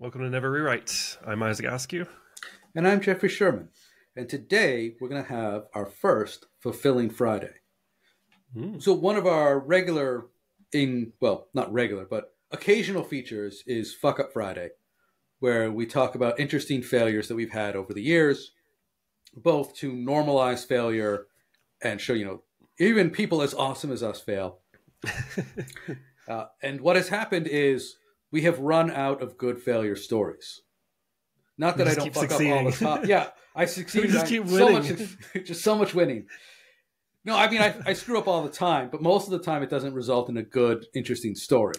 Welcome to Never Rewrite. I'm Isaac Askew. And I'm Jeffrey Sherman. And today we're going to have our first Fulfilling Friday. So one of our not regular, but occasional features is Fuck Up Friday, where we talk about interesting failures that we've had over the years, both to normalize failure and show, even people as awesome as us fail. And what has happened is we have run out of good failure stories. Not that I don't fuck up all the time. Yeah, I succeed. Just keep winning. So much winning. No, I mean, I screw up all the time, but most of the time it doesn't result in a good, interesting story.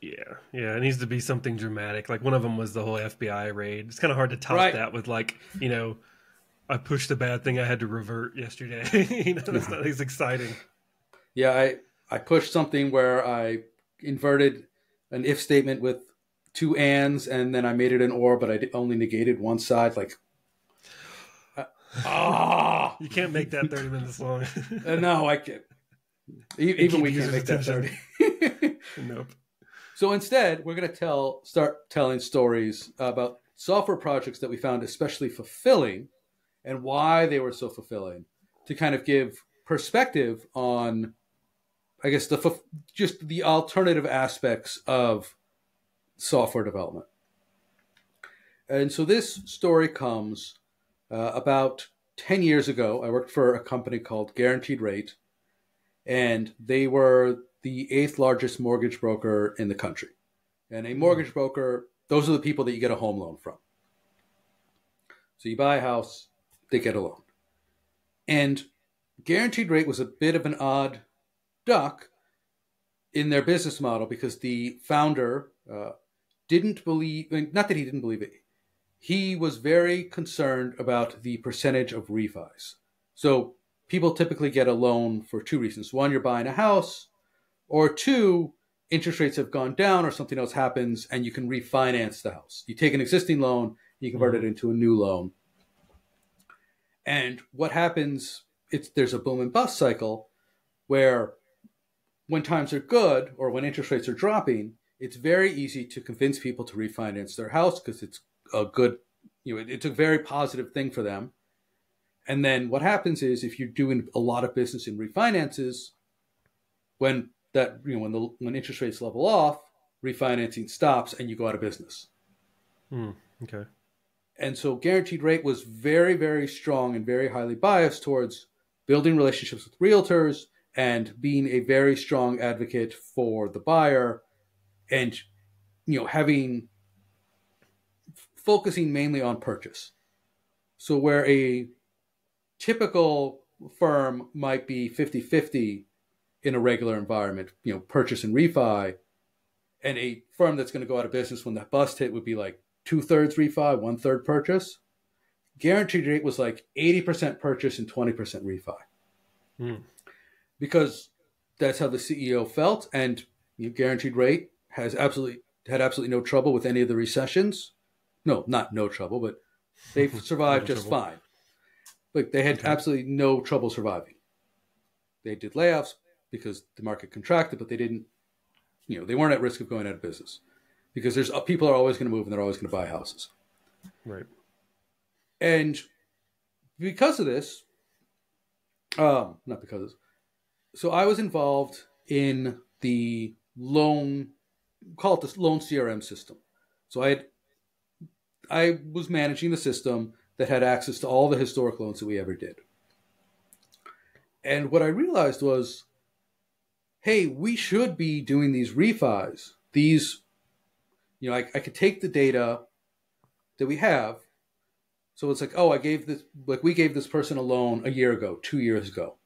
Yeah, it needs to be something dramatic. Like one of them was the whole FBI raid. It's kind of hard to top that with I pushed a bad thing I had to revert yesterday. That's not as exciting. Yeah, I pushed something where I inverted an if statement with two ands, and then I made it an or, but I only negated one side. You can't make that 30 minutes long. No, I can't. Even we can't make that 30. Nope. So instead, we're going to start telling stories about software projects that we found especially fulfilling and why they were so fulfilling, to kind of give perspective on, I guess, just the alternative aspects of software development. And so this story comes about 10 years ago. I worked for a company called Guaranteed Rate, and they were the 8th largest mortgage broker in the country. And a mortgage broker, those are the people that you get a home loan from. So you buy a house, they get a loan. And Guaranteed Rate was a bit of an odd duck in their business model because the founder didn't believe, not that he didn't believe it, he was very concerned about the percentage of refis. So people typically get a loan for two reasons. One, you're buying a house, or two, interest rates have gone down or something else happens and you can refinance the house. You take an existing loan, you convert it into a new loan. And what happens, there's a boom and bust cycle where when times are good or when interest rates are dropping, it's very easy to convince people to refinance their house because it's a good, it's a very positive thing for them. And then what happens is if you're doing a lot of business in refinances, when interest rates level off, refinancing stops and you go out of business. Okay. And so Guaranteed Rate was very, very strong and very highly biased towards building relationships with realtors and being a very strong advocate for the buyer and, focusing mainly on purchase. So where a typical firm might be 50-50 in a regular environment, purchase and refi, and a firm that's going to go out of business when that bust hit would be like 2/3 refi, 1/3 purchase. Guaranteed Rate was like 80% purchase and 20% refi. Because that's how the CEO felt, and Guaranteed Rate had absolutely no trouble with any of the recessions. No, not no trouble, but they've survived just fine. Like they had absolutely no trouble surviving. They did layoffs because the market contracted, but they didn't, they weren't at risk of going out of business because people are always going to move and they're always going to buy houses. Right. And because of this, so I was involved in the loan CRM system. So I was managing the system that had access to all the historic loans that we ever did. And what I realized was, hey, we should be doing these refis. I could take the data that we have. So it's like, we gave this person a loan a year ago, 2 years ago.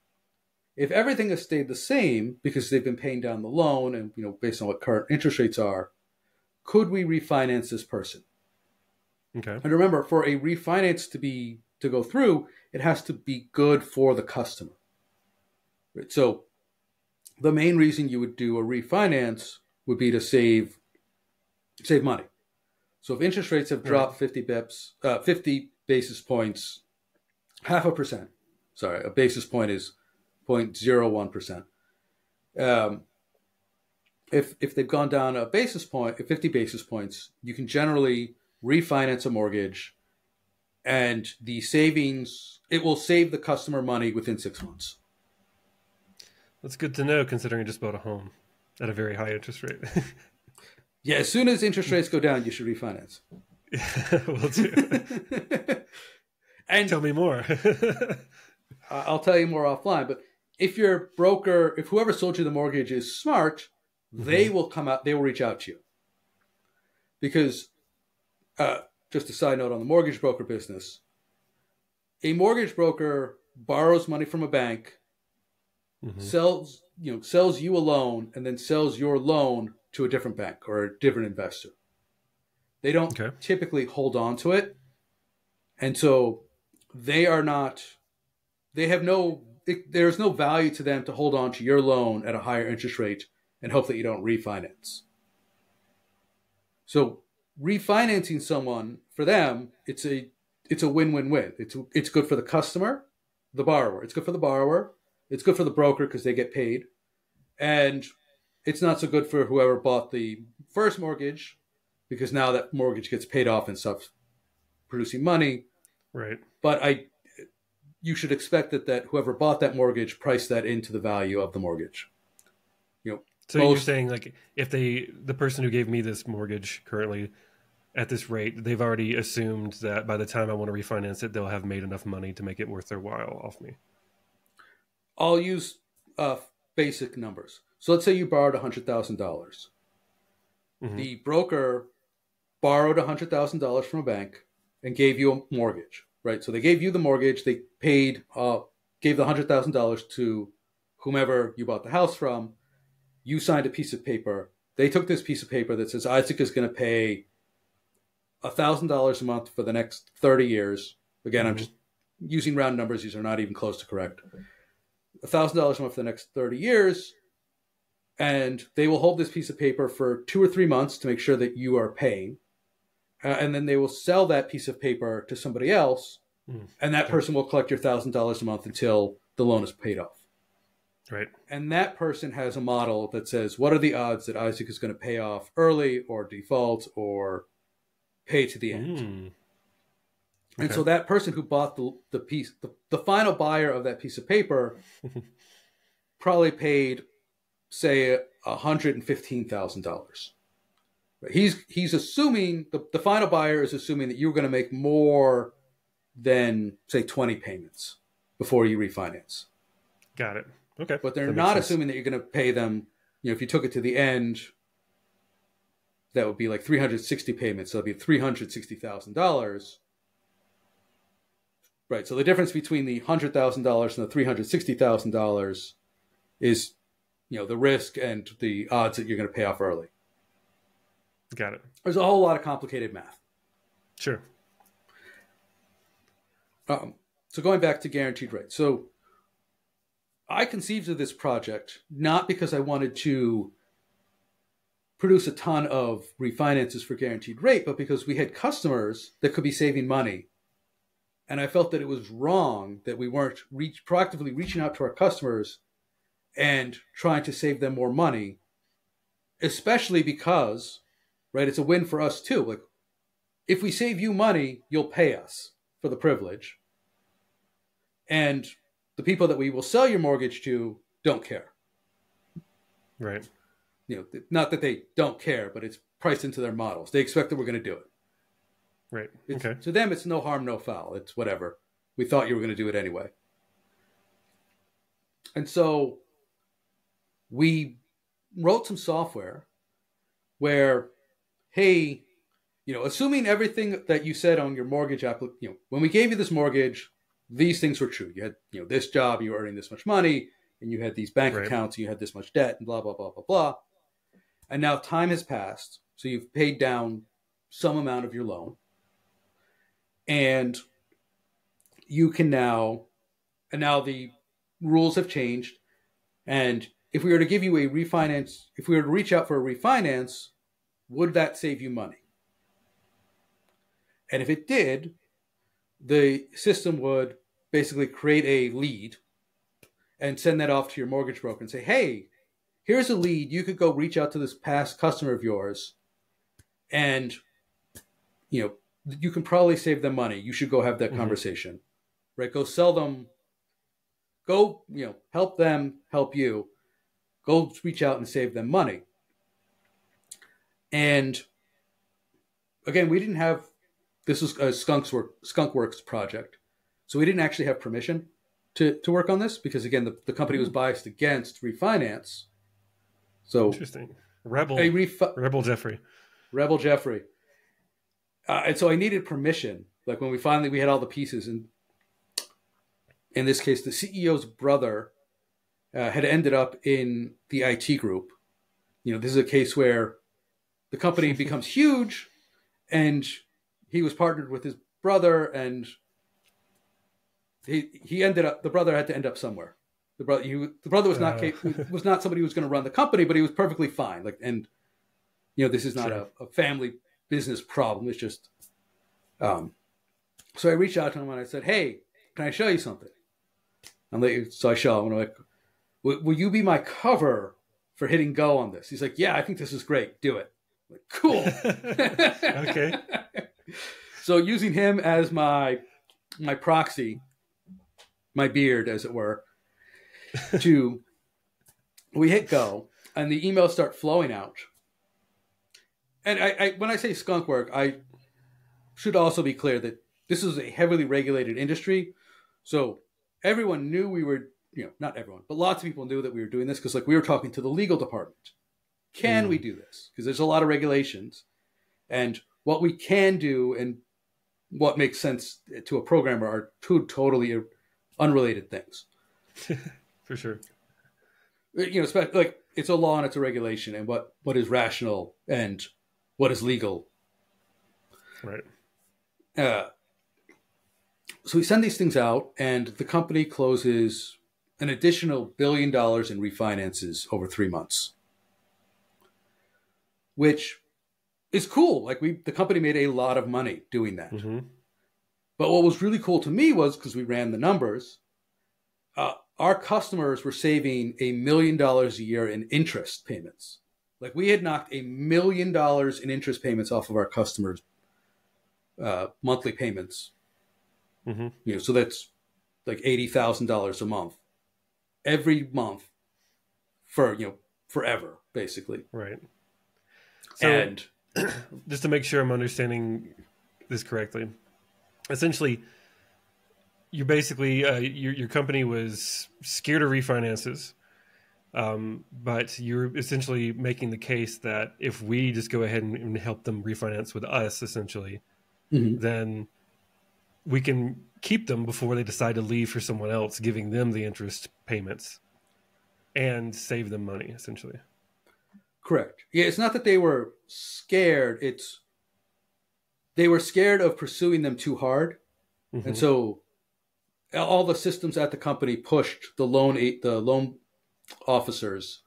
If everything has stayed the same because they've been paying down the loan and, based on what current interest rates are, could we refinance this person? Okay. And remember, for a refinance to go through, it has to be good for the customer. Right? So the main reason you would do a refinance would be to save money. So if interest rates have dropped 50 basis points, 0.5%. Sorry, a basis point is 0.01%. if they've gone down a basis point, 50 basis points, you can generally refinance a mortgage, and the savings, it will save the customer money within 6 months. That's good to know, considering I just bought a home at a very high interest rate. Yeah, as soon as interest rates go down, you should refinance. Will do. And tell me more. I'll tell you more offline. But if your broker, if whoever sold you the mortgage is smart, they will come out. They will reach out to you. Because, just a side note on the mortgage broker business, a mortgage broker borrows money from a bank, sells you a loan, and then sells your loan to a different bank or a different investor. They don't typically hold on to it. And so there's no value to them to hold on to your loan at a higher interest rate and hope that you don't refinance. So refinancing someone, for them, it's a win-win-win. It's good for the customer, the borrower. It's good for the borrower. It's good for the broker because they get paid. And it's not so good for whoever bought the first mortgage, because now that mortgage gets paid off and stops producing money. Right. But you should expect that whoever bought that mortgage priced that into the value of the mortgage. So you're saying, like, if the person who gave me this mortgage currently at this rate, they've already assumed that by the time I want to refinance it, they'll have made enough money to make it worth their while off me. I'll use basic numbers. So let's say you borrowed $100,000. The broker borrowed $100,000 from a bank and gave you a mortgage, right? So they gave you the mortgage. They gave the $100,000 to whomever you bought the house from. You signed a piece of paper. They took this piece of paper that says Isaac is going to pay $1,000 a month for the next 30 years. Again, I'm just using round numbers. These are not even close to correct. $1,000 a month for the next 30 years. And they will hold this piece of paper for 2 or 3 months to make sure that you are paying. And then they will sell that piece of paper to somebody else. And that person will collect your $1,000 a month until the loan is paid off. Right. And that person has a model that says, what are the odds that Isaac is going to pay off early or default or pay to the end? And so that person who bought the piece, the final buyer of that piece of paper probably paid, say, $115,000. He's assuming, the final buyer is assuming that you're going to make more than, say, 20 payments before you refinance. Got it. Okay. But they're not assuming that you're going to pay them, if you took it to the end, that would be like 360 payments. So it'd be $360,000. Right. So the difference between the $100,000 and the $360,000 is, the risk and the odds that you're going to pay off early. Got it. There's a whole lot of complicated math. Sure. So going back to guaranteed rate. So I conceived of this project not because I wanted to produce a ton of refinances for guaranteed rate, but because we had customers that could be saving money. And I felt that it was wrong that we weren't proactively reaching out to our customers and trying to save them more money, especially because, right, it's a win for us too. Like, if we save you money, you'll pay us for the privilege. And the people that we will sell your mortgage to don't care. Right. Not that they don't care, but it's priced into their models. They expect that we're going to do it. Right. To them, it's no harm, no foul. It's whatever. We thought you were going to do it anyway. And so we wrote some software where, hey, assuming everything that you said on your mortgage application, when we gave you this mortgage, these things were true. You had, this job, you were earning this much money, and you had these bank accounts, and you had this much debt, and blah, blah, blah, blah, blah. And now time has passed, so you've paid down some amount of your loan. And you can now the rules have changed. And if we were to give you a refinance, if we were to reach out for a refinance, would that save you money? And if it did, the system would basically create a lead and send that off to your mortgage broker and say, hey, here's a lead. You could go reach out to this past customer of yours, and you can probably save them money. You should go have that conversation, right? Go sell them. Go, help them help you. Go reach out and save them money. And again, we didn't have, this was a Skunkworks project. So we didn't actually have permission to work on this because, again, the company was biased against refinance. So interesting. Rebel Jeffrey. Rebel Jeffrey. And so I needed permission. Like when we had all the pieces. And in this case, the CEO's brother had ended up in the IT group. This is a case where the company becomes huge, and he was partnered with his brother, and he ended up. The brother had to end up somewhere. The brother was not was not somebody who was going to run the company, but he was perfectly fine. This is not a family business problem. It's just. So I reached out to him and I said, "Hey, can I show you something?" So I show him, and I'm like, will you be my cover for hitting go on this? He's like, yeah, I think this is great. Do it. I'm like, cool. Okay. So using him as my proxy, my beard, as it were, we hit go, and the emails start flowing out. And I when I say Skunkworks, I should also be clear that this is a heavily regulated industry. So everyone knew we were, not everyone, but lots of people knew that we were doing this because we were talking to the legal department. Can we do this? Because there's a lot of regulations. And what we can do and what makes sense to a programmer are two totally unrelated things. For sure. It's a law and it's a regulation, and what is rational and what is legal. Right. So we send these things out, and the company closes an additional $1 billion in refinances over 3 months, which is cool. The company made a lot of money doing that. Mm-hmm. But what was really cool to me was, because we ran the numbers, our customers were saving $1 million a year in interest payments. We had knocked $1 million in interest payments off of our customers' monthly payments. Mm-hmm. So that's like $80,000 a month, every month for forever, basically. Right. So, and just to make sure I'm understanding this correctly, essentially, you basically your company was scared of refinances, but you're essentially making the case that if we just go ahead and help them refinance with us, essentially, then we can keep them before they decide to leave for someone else, giving them the interest payments and save them money, essentially. Correct. Yeah, it's not that they were scared. They were scared of pursuing them too hard. Mm-hmm. And so all the systems at the company pushed the loan officers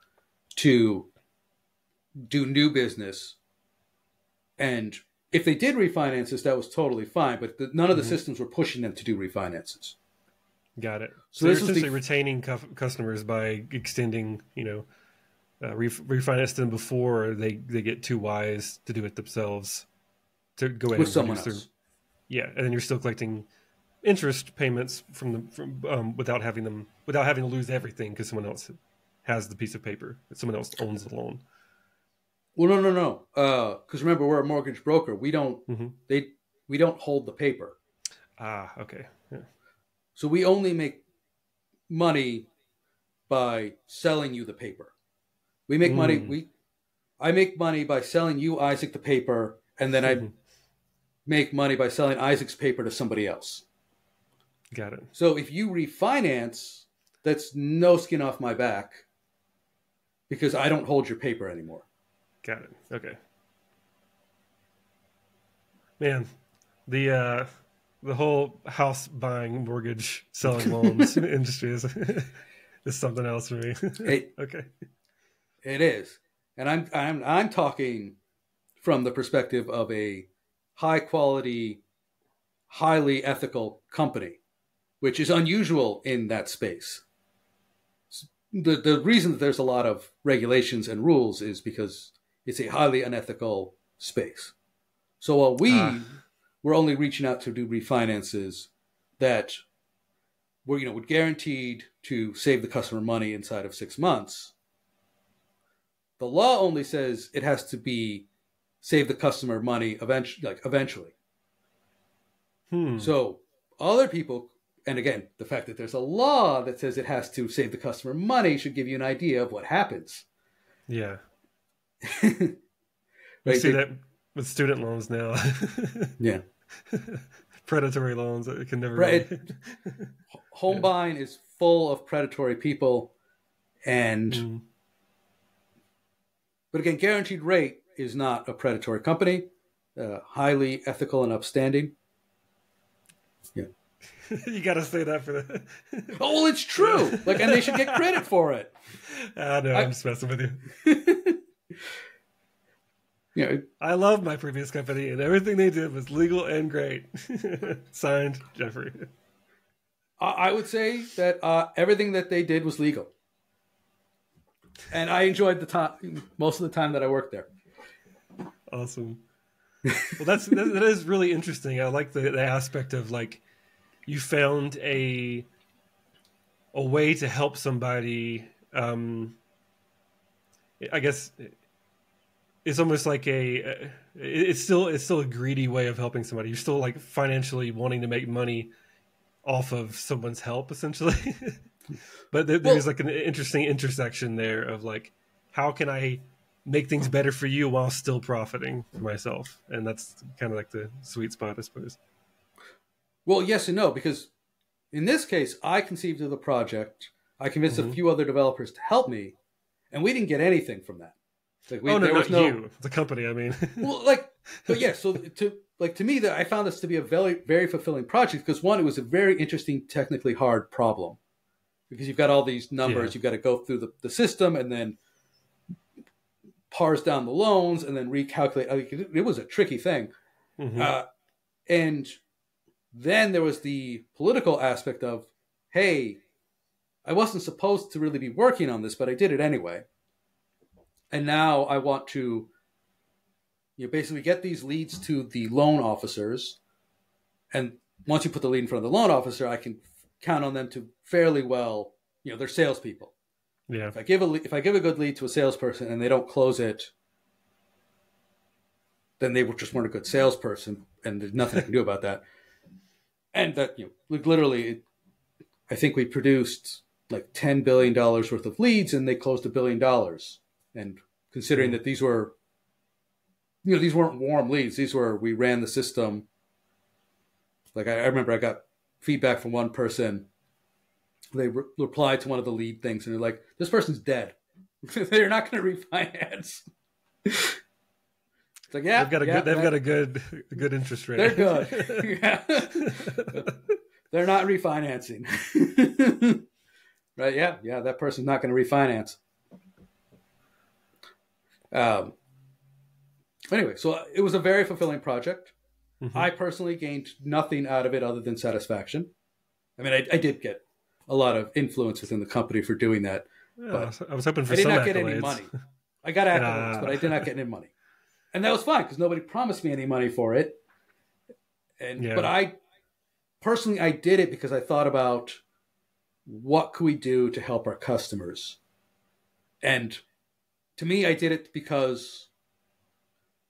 to do new business. And if they did refinances, that was totally fine, but none of the systems were pushing them to do refinances. Got it. So they're essentially retaining customers by extending, refinance them before they get too wise to do it themselves to go ahead with someone else. And then you're still collecting interest payments from without having to lose everything because someone else has the piece of paper. Someone else owns the loan. Well, no. Because remember, we're a mortgage broker. We don't we don't hold the paper. Ah, okay. Yeah. So we only make money by selling you the paper. We make money. I make money by selling you, Isaac, the paper, and then I make money by selling Isaac's paper to somebody else. Got it. So if you refinance, that's no skin off my back because I don't hold your paper anymore. Got it. Okay. Man, the whole house buying, mortgage, selling loans industry is something else for me. Okay. It is. And I'm talking from the perspective of a high quality, highly ethical company, which is unusual in that space. the reason that there's a lot of regulations and rules is because it's a highly unethical space. So while we were only reaching out to do refinances that were guaranteed to save the customer money inside of 6 months, the law only says it has to be save the customer money eventually. So other people, and again, the fact that there's a law that says it has to save the customer money should give you an idea of what happens. Yeah. We see that with student loans now. Yeah. Predatory loans that can never... Home buying is full of predatory people. And... But again, Guaranteed Rate is not a predatory company. Highly ethical and upstanding. Yeah. You got to say that for that. Oh, well, it's true. And they should get credit for it. I'm just messing with you. I love my previous company, and everything they did was legal and great. Signed, Jeffrey. I would say that everything that they did was legal. And I enjoyed the time, most of the time that I worked there. Awesome. Well, that is really interesting. I like the aspect of you found a way to help somebody. I guess it's almost like it's still a greedy way of helping somebody. You're still financially wanting to make money off of someone's help, essentially. But there's an interesting intersection there of how can I make things better for you while still profiting for myself? And that's kind of the sweet spot, I suppose. Well, yes and no, because in this case, I conceived of the project. I convinced a few other developers to help me, and we didn't get anything from that. Not you, the company. I mean, well, but yeah. So to me, that I found this to be a very, very fulfilling project because one, it was a very interesting, technically hard problem because you've got all these numbers, you've got to go through the system and then parse down the loans and then recalculate. It was a tricky thing, and then there was the political aspect of, hey, I wasn't supposed to really be working on this, but I did it anyway. And now I want to basically get these leads to the loan officers. And once you put the lead in front of the loan officer, I can count on them to fairly well, they're salespeople. Yeah. If I give a good lead to a salesperson and they don't close it, then they just weren't a good salesperson, and there's nothing I can do about that. And that, literally, I think we produced $10 billion worth of leads, and they closed $1 billion. And considering that these were, these weren't warm leads, we ran the system. I remember I got feedback from one person. They replied to one of the lead things, and they're like, "This person's dead. They're not going to refinance." It's yeah, they've got a good interest rate. They're good. Yeah. They're not refinancing. Right? Yeah. That person's not going to refinance. Anyway, so it was a very fulfilling project. I personally gained nothing out of it other than satisfaction. I mean, I did get a lot of influence within the company for doing that. Yeah, I was hoping for some accolades. I did not get any money. I got accolades, but I did not get any money. And that was fine because nobody promised me any money for it. But I did it because I thought about what could we do to help our customers. And to me, I did it because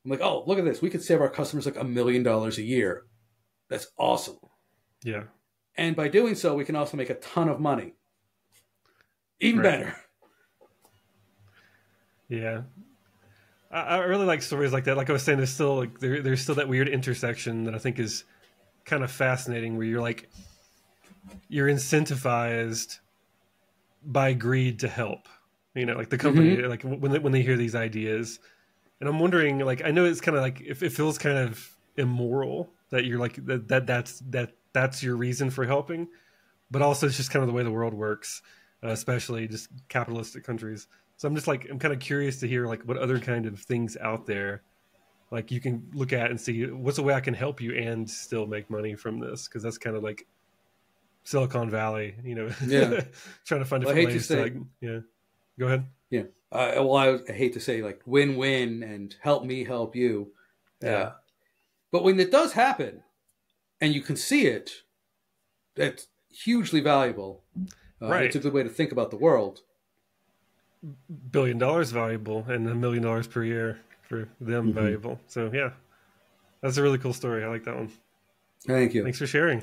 I'm like, oh, look at this. We could save our customers $1 million a year. That's awesome. Yeah. And by doing so, we can also make a ton of money. Even better. Yeah. I really like stories like that. Like I was saying, there's still there's still that weird intersection that I think is kind of fascinating, where you're incentivized by greed to help. The company, when they hear these ideas, and I'm wondering, I know it's kind of if it feels kind of immoral that you're that's your reason for helping, but also it's just kind of the way the world works, especially just capitalistic countries. So I'm just I'm kind of curious to hear what other kind of things out there you can look at and see what's a way I can help you and still make money from this, because that's kind of Silicon Valley, Yeah. trying to find Well, I different hate to ways say, yeah. Go ahead. yeah. Well, I hate to say like win-win and help me help you. Yeah. But when it does happen and you can see it, it's hugely valuable. Right. It's a good way to think about the world. $1 billion valuable and $1 million per year for them valuable. So yeah, that's a really cool story. I like that one. Thank you. Thanks for sharing.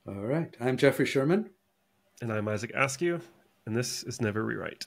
All right. I'm Jeffrey Sherman. And I'm Isaac Askew, and this is Never Rewrite.